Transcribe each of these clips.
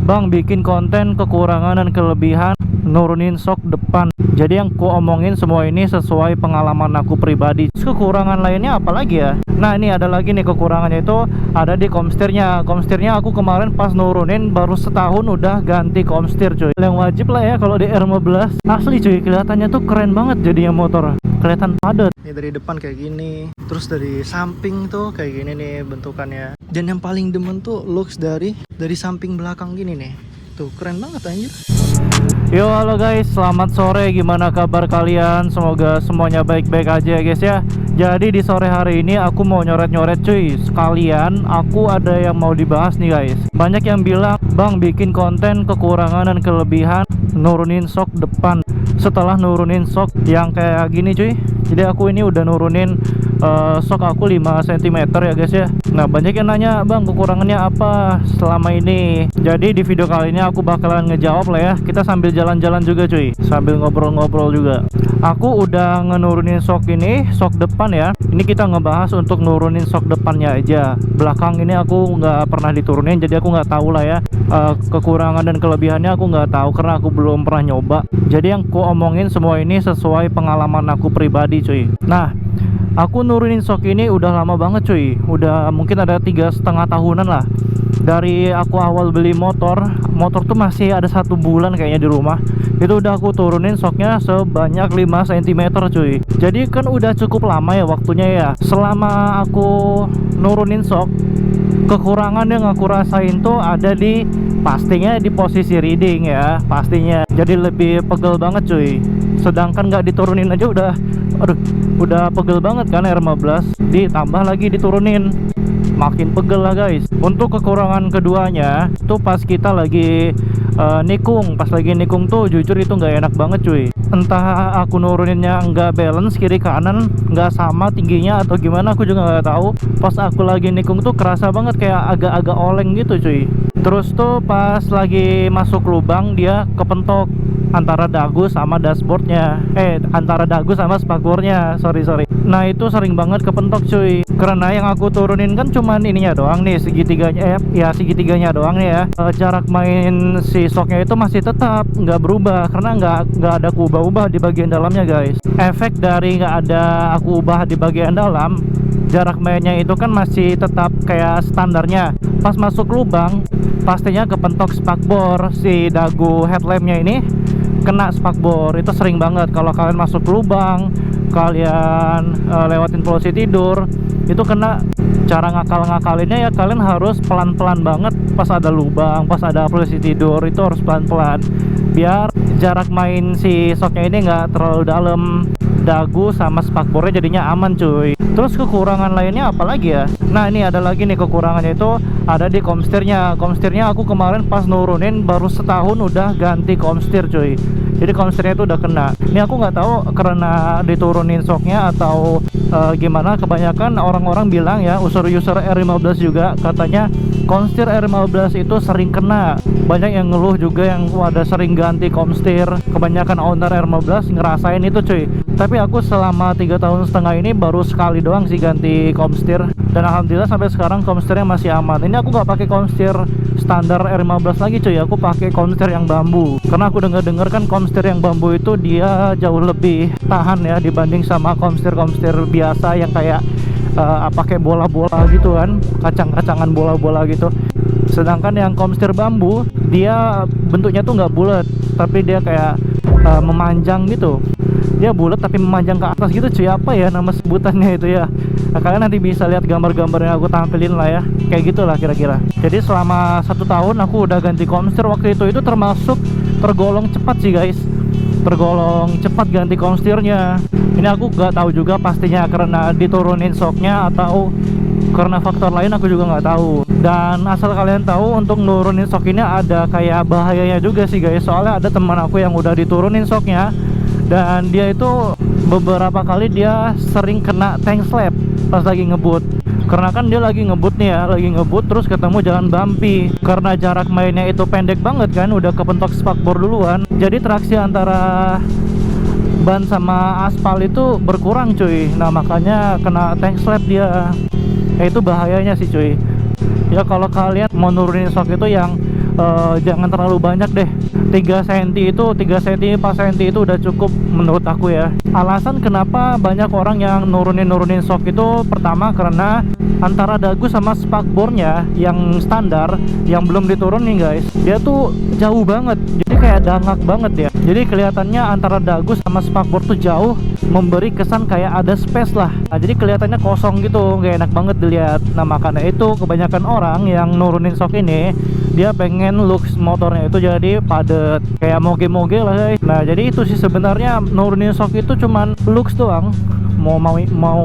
Bang, bikin konten kekurangan dan kelebihan, nurunin shock depan. Jadi yang ku omongin semua ini sesuai pengalaman aku pribadi. Kekurangan lainnya apa lagi ya? Nah, ini ada lagi nih, kekurangannya itu ada di komstirnya. Komstirnya aku kemarin pas nurunin baru setahun udah ganti komstir cuy. Yang wajib lah ya kalau di R15. Asli cuy, kelihatannya tuh keren banget jadinya motor. Kelihatan padat. Ini dari depan kayak gini, terus dari samping tuh kayak gini nih bentukannya. Dan yang paling demen tuh looks dari samping belakang gini nih. Tuh keren banget anjir. Yo, halo guys, selamat sore. Gimana kabar kalian? Semoga semuanya baik-baik aja ya guys ya. Jadi di sore hari ini aku mau nyoret-nyoret cuy. Sekalian aku ada yang mau dibahas nih guys. Banyak yang bilang, "Bang, bikin konten kekurangan dan kelebihan, nurunin shock depan." Setelah nurunin shock yang kayak gini cuy, jadi aku ini udah nurunin shock aku 5 cm ya guys ya. Nah, banyak yang nanya, "Bang, kekurangannya apa selama ini?" Jadi di video kali ini aku bakalan ngejawab lah ya. Kita sambil jalan-jalan juga cuy, sambil ngobrol-ngobrol juga. Aku udah ngenurunin shock ini, shock depan ya. Ini kita ngebahas untuk nurunin shock depannya aja. Belakang ini aku nggak pernah diturunin, jadi aku nggak tahu lah ya. Kekurangan dan kelebihannya aku nggak tahu karena aku belum pernah nyoba. Jadi yang ku omongin semua ini sesuai pengalaman aku pribadi cuy. Nah, aku nurunin shock ini udah lama banget cuy. Udah mungkin ada 3,5 tahunan lah. Dari aku awal beli motor tuh masih ada 1 bulan kayaknya di rumah. Itu udah aku turunin shocknya sebanyak 5 cm cuy. Jadi kan udah cukup lama ya waktunya ya. Selama aku nurunin shock, kekurangan yang aku rasain tuh ada pastinya di posisi reading ya, pastinya. Jadi lebih pegel banget cuy. Sedangkan nggak diturunin aja udah pegel banget kan R15, ditambah lagi diturunin makin pegel lah guys. Untuk kekurangan keduanya tuh pas kita lagi nikung. Pas lagi nikung tuh jujur itu nggak enak banget cuy. Entah aku nuruninnya nggak balance kiri kanan, nggak sama tingginya atau gimana, aku juga nggak tahu. Pas aku lagi nikung tuh kerasa banget kayak agak-agak oleng gitu cuy. Terus tuh pas lagi masuk lubang dia kepentok antara dagu sama dashboardnya, antara dagu sama spakbornya, sorry. Nah itu sering banget kepentok cuy. Karena yang aku turunin kan cuman ininya doang nih, segitiganya, segitiganya doang nih ya. Jarak main si shocknya itu masih tetap nggak berubah karena nggak ada aku ubah-ubah di bagian dalamnya guys. Efek dari nggak ada aku ubah di bagian dalam, jarak mainnya itu kan masih tetap kayak standarnya. Pas masuk lubang pastinya kepentok spakbor, si dagu headlampnya ini kena spakbor. Itu sering banget kalau kalian masuk lubang, kalian lewatin polisi tidur, itu kena. Cara ngakal-ngakalinnya ya kalian harus pelan-pelan banget pas ada lubang, pas ada polisi tidur, itu harus pelan-pelan biar jarak main si shocknya ini nggak terlalu dalam. Dagu sama spakbornya jadinya aman cuy. Terus kekurangan lainnya apa lagi ya? Nah, ini ada lagi nih, kekurangannya itu ada di komstirnya. Komstirnya aku kemarin pas nurunin baru setahun udah ganti komstir cuy. Jadi komstirnya itu udah kena. Ini aku nggak tahu karena diturunin shocknya atau gimana. Kebanyakan orang-orang bilang ya, user-user R15 juga katanya komstir R15 itu sering kena. Banyak yang ngeluh juga yang ada sering ganti komstir. Kebanyakan owner R15 ngerasain itu cuy. Tapi aku selama 3,5 tahun ini baru sekali doang sih ganti komstir. Dan alhamdulillah sampai sekarang komstirnya masih aman. Ini aku nggak pakai komstir standar R15 lagi cuy. Aku pakai komstir yang bambu. Karena aku dengar kan komstir yang bambu itu dia jauh lebih tahan ya dibanding sama komstir-komstir biasa yang kayak pakai bola-bola gitu kan, kacang-kacangan bola-bola gitu. Sedangkan yang komstir bambu dia bentuknya tuh nggak bulat, tapi dia kayak memanjang gitu. Dia bulat tapi memanjang ke atas gitu cuy. Apa ya nama sebutannya itu ya? Nah, kalian nanti bisa lihat gambar-gambar yang aku tampilin lah ya. Kayak gitulah kira-kira. Jadi selama 1 tahun aku udah ganti komstir. Waktu itu termasuk tergolong cepat sih guys. Tergolong cepat ganti komstirnya. Ini aku gak tahu juga pastinya karena diturunin shocknya atau karena faktor lain, aku juga nggak tahu. Dan asal kalian tahu, untuk nurunin shock ini ada kayak bahayanya juga sih guys. Soalnya ada teman aku yang udah diturunin shocknya dan dia itu beberapa kali dia sering kena tank slap pas lagi ngebut. Karena kan dia lagi ngebut nih ya, lagi ngebut terus ketemu jalan bumpy. Karena jarak mainnya itu pendek banget kan, udah kepentok spakbor duluan. Jadi traksi antara ban sama aspal itu berkurang cuy. Nah makanya kena tank slap dia. Itu bahayanya sih cuy. Ya kalau kalian mau nurunin shock itu yang jangan terlalu banyak deh. 3 cm itu 3 cm 4 cm itu udah cukup menurut aku ya. Alasan kenapa banyak orang yang nurunin shock itu, pertama karena antara dagu sama spakbornya yang standar yang belum diturunin guys, dia tuh jauh banget, jadi kayak dangak banget ya. Jadi kelihatannya antara dagu sama spakbor tuh jauh, memberi kesan kayak ada space lah. Nah, jadi kelihatannya kosong gitu, nggak enak banget dilihat. Nah makanya itu kebanyakan orang yang nurunin shock ini, dia pengen looks motornya itu jadi padat, kayak moge-moge lah guys. Nah jadi itu sih sebenarnya, nurunin shock itu cuman looks doang, mau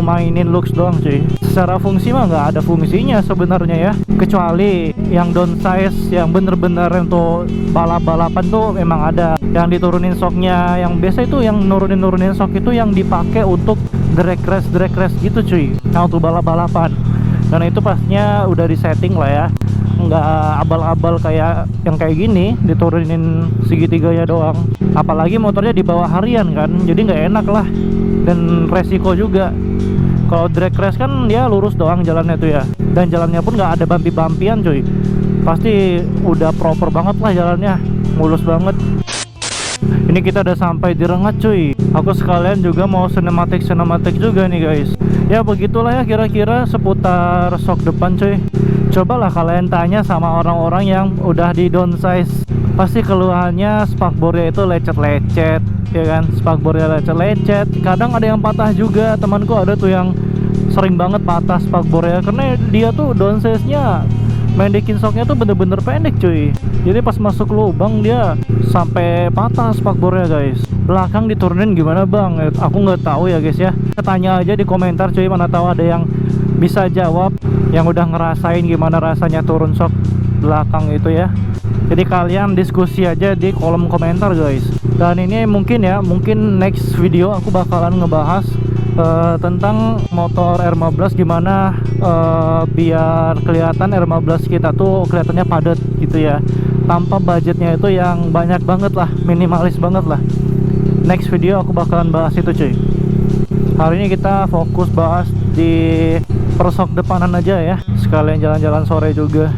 mainin looks doang cuy. Secara fungsi mah nggak ada fungsinya sebenarnya ya, kecuali yang downsize yang bener-bener untuk balap-balapan tuh memang ada yang diturunin shocknya. Yang biasa itu yang nurunin shock itu yang dipakai untuk drag race gitu cuy, nah untuk balap-balapan. Dan itu pastinya udah disetting lah ya, nggak abal-abal kayak yang kayak gini diturunin segitiganya doang. Apalagi motornya di bawah harian kan, jadi nggak enak lah, dan resiko juga. Kalau drag race kan dia lurus doang jalannya tuh ya, dan jalannya pun nggak ada bumpi-bumpian cuy, pasti udah proper banget lah jalannya, mulus banget. Ini kita udah sampai di Rengat cuy. Aku sekalian juga mau sinematik juga nih guys. Ya begitulah ya kira-kira seputar shock depan cuy. Cobalah kalian tanya sama orang-orang yang udah di downsize, pasti keluhannya spakbornya itu lecet-lecet ya kan, spakbornya lecet-lecet. Kadang ada yang patah juga, temanku ada tuh yang sering banget patah spakbornya karena dia tuh downsize-nya mendekin shocknya tuh bener-bener pendek cuy. Jadi pas masuk lubang dia sampai patah spakbornya guys. Belakang diturunin gimana bang? Aku nggak tahu ya guys ya. Tanya aja di komentar cuy, mana tahu ada yang bisa jawab, yang udah ngerasain gimana rasanya turun shock belakang itu ya. Jadi kalian diskusi aja di kolom komentar guys. Dan ini mungkin next video aku bakalan ngebahas tentang motor R15, gimana biar kelihatan R15 kita tuh kelihatannya padat gitu ya, tanpa budgetnya itu yang banyak banget lah, minimalis banget lah. Next video aku bakalan bahas itu cuy. Hari ini kita fokus bahas di persok depanan aja ya, sekalian jalan-jalan sore juga.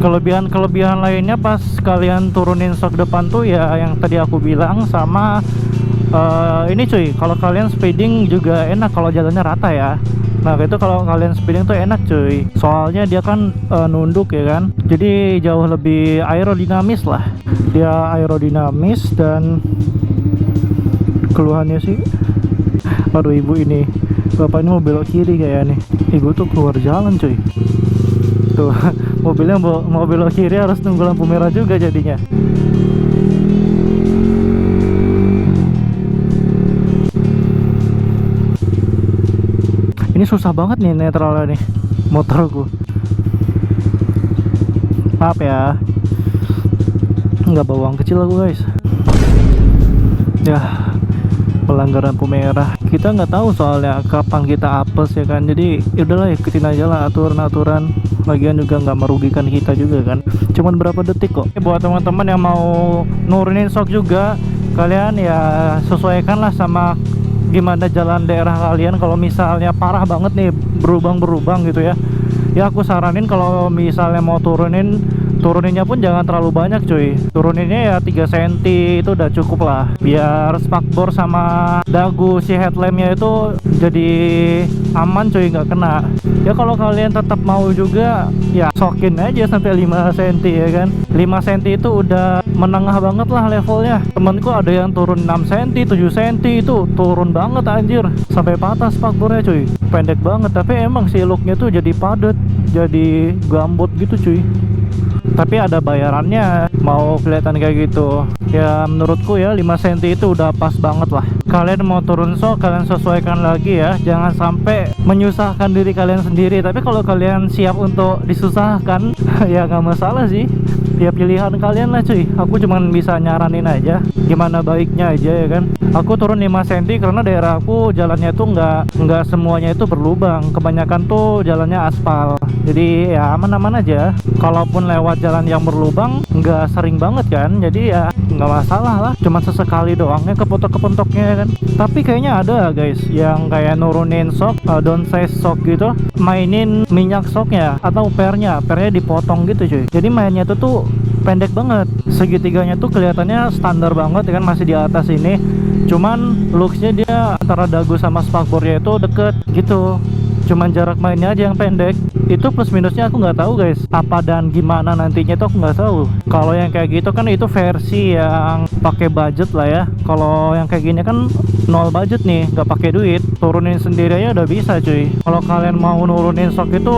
Kelebihan lainnya pas kalian turunin shock depan tuh ya yang tadi aku bilang, sama ini cuy, kalau kalian speeding juga enak kalau jalannya rata ya. Nah itu kalau kalian speeding tuh enak cuy, soalnya dia kan nunduk ya kan, jadi jauh lebih aerodinamis lah. Dia aerodinamis, dan keluhannya sih, aduh ibu ini, bapak ini mau belok kiri kayak nih, ibu tuh keluar jalan cuy. Tuh mobilnya mau belok kiri harus nunggu lampu merah juga jadinya. Ini susah banget nih netralnya nih motorku. Maaf ya, nggak bawa uang kecil aku guys. Ya, pelanggaran lampu merah. Kita nggak tahu soalnya kapan kita apes ya kan. Jadi yaudahlah, ikutin aja lah aturan-aturan. Lagian juga nggak merugikan kita juga kan. Cuman berapa detik kok. Buat teman-teman yang mau nurunin shock juga, kalian ya sesuaikan lah sama gimana jalan daerah kalian. Kalau misalnya parah banget nih, berubang gitu ya, ya aku saranin kalau misalnya mau turuninnya pun jangan terlalu banyak cuy. Turuninnya ya 3 cm itu udah cukup lah, biar spakbor sama dagu si headlampnya itu jadi aman cuy, nggak kena. Ya kalau kalian tetap mau juga ya sokin aja sampai 5 cm ya kan. 5 cm itu udah menengah banget lah levelnya. Temenku ada yang turun 6 cm, 7 cm, itu turun banget anjir, sampai patah spakbornya cuy. Pendek banget, tapi emang si looknya tuh jadi padat, jadi gambut gitu cuy. Tapi ada bayarannya mau kelihatan kayak gitu. Ya menurutku ya 5 cm itu udah pas banget lah. Kalian mau turun shock, kalian sesuaikan lagi ya, jangan sampai menyusahkan diri kalian sendiri. Tapi kalau kalian siap untuk disusahkan ya nggak masalah sih. Ya pilihan kalian lah cuy, aku cuman bisa nyaranin aja gimana baiknya aja ya kan. Aku turun 5 cm karena daerah aku jalannya tuh nggak semuanya itu berlubang, kebanyakan tuh jalannya aspal, jadi ya aman-aman aja. Kalaupun lewat jalan yang berlubang nggak sering banget kan, jadi ya nggak masalah lah, cuma sesekali doang ya kepentok-kepentoknya ya kan. Tapi kayaknya ada guys yang kayak nurunin shock, downsize shock gitu, mainin minyak shocknya atau pernya dipotong gitu cuy. Jadi mainnya tuh pendek banget, segitiganya tuh kelihatannya standar banget ya kan, masih di atas ini, cuman looksnya dia antara dagu sama spakbornya itu deket gitu, cuman jarak mainnya aja yang pendek. Itu plus minusnya aku nggak tahu guys, apa dan gimana nantinya tuh aku nggak tahu. Kalau yang kayak gitu kan itu versi yang pakai budget lah ya. Kalau yang kayak gini kan nol budget nih, nggak pakai duit, turunin sendiri aja udah bisa cuy. Kalau kalian mau nurunin shock itu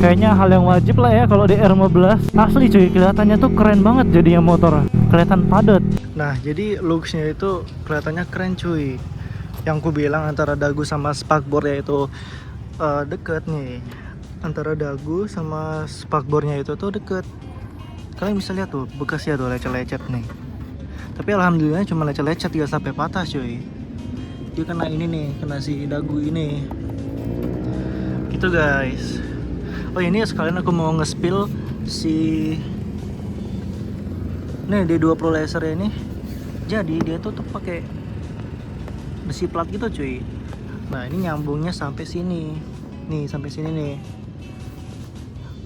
kayaknya hal yang wajib lah ya kalau di R15. Asli cuy, kelihatannya tuh keren banget jadinya motor, kelihatan padat. Nah jadi looksnya itu kelihatannya keren cuy. Yang ku bilang antara dagu sama spakbornya itu deket nih, antara dagu sama spakbornya itu tuh deket. Kalian bisa lihat tuh bekasnya tuh lecet-lecet nih. Tapi alhamdulillah cuma lecet-lecet, tidak sampai patah cuy. Dia kena ini nih, kena si dagu ini. Gitu guys. Oh ini sekalian aku mau nge-spill si nih D2 Pro Laser ini. Jadi dia tuh pakai besi plat gitu cuy. Nah ini nyambungnya sampai sini nih, sampai sini nih.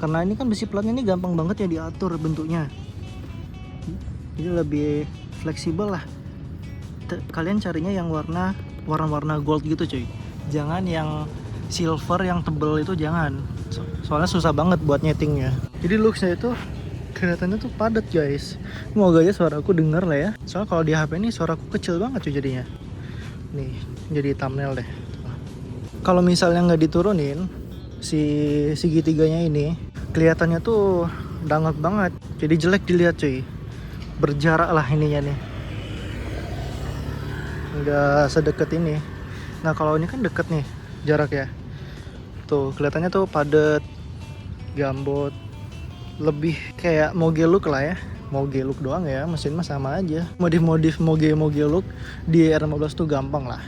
Karena ini kan besi platnya ini gampang banget ya diatur bentuknya, jadi lebih fleksibel lah. Kalian carinya yang warna gold gitu cuy, jangan yang silver yang tebel itu, jangan. Soalnya susah banget buat nyetingnya. Jadi looksnya itu kelihatannya tuh padat guys. Semoga aja suaraku denger lah ya, soalnya kalau di HP ini suaraku kecil banget cuy jadinya. Nih jadi thumbnail deh. Kalau misalnya nggak diturunin si segitiganya ini, kelihatannya tuh dangak banget, jadi jelek dilihat cuy. Berjarak lah ininya nih, nggak sedekat ini. Nah kalau ini kan deket nih jarak ya, tuh kelihatannya tuh padat, gambot, lebih kayak moge look lah ya. Moge look doang ya, mesin mah sama aja. Modif moge look di R15 tuh gampang lah.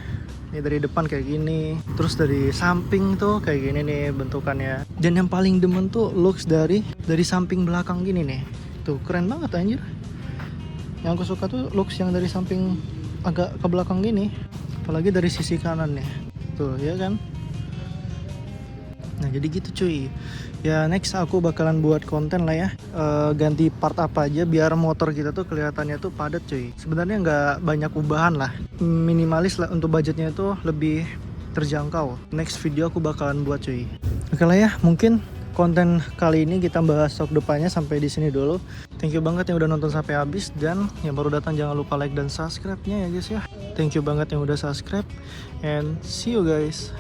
Ini dari depan kayak gini, terus dari samping tuh kayak gini nih bentukannya. Dan yang paling demen tuh looks dari samping belakang gini nih. Tuh keren banget anjir. Yang aku suka tuh looks yang dari samping agak ke belakang gini, apalagi dari sisi kanan nih. Tuh ya kan. Nah jadi gitu cuy. Ya next aku bakalan buat konten lah ya, ganti part apa aja biar motor kita tuh kelihatannya tuh padat cuy. Sebenarnya nggak banyak ubahan lah, minimalis lah, untuk budgetnya itu lebih terjangkau. Next video aku bakalan buat cuy. Oke lah ya, mungkin konten kali ini kita bahas shock depannya sampai di sini dulu. Thank you banget yang udah nonton sampai habis, dan yang baru datang jangan lupa like dan subscribe-nya ya guys ya. Thank you banget yang udah subscribe, and see you guys.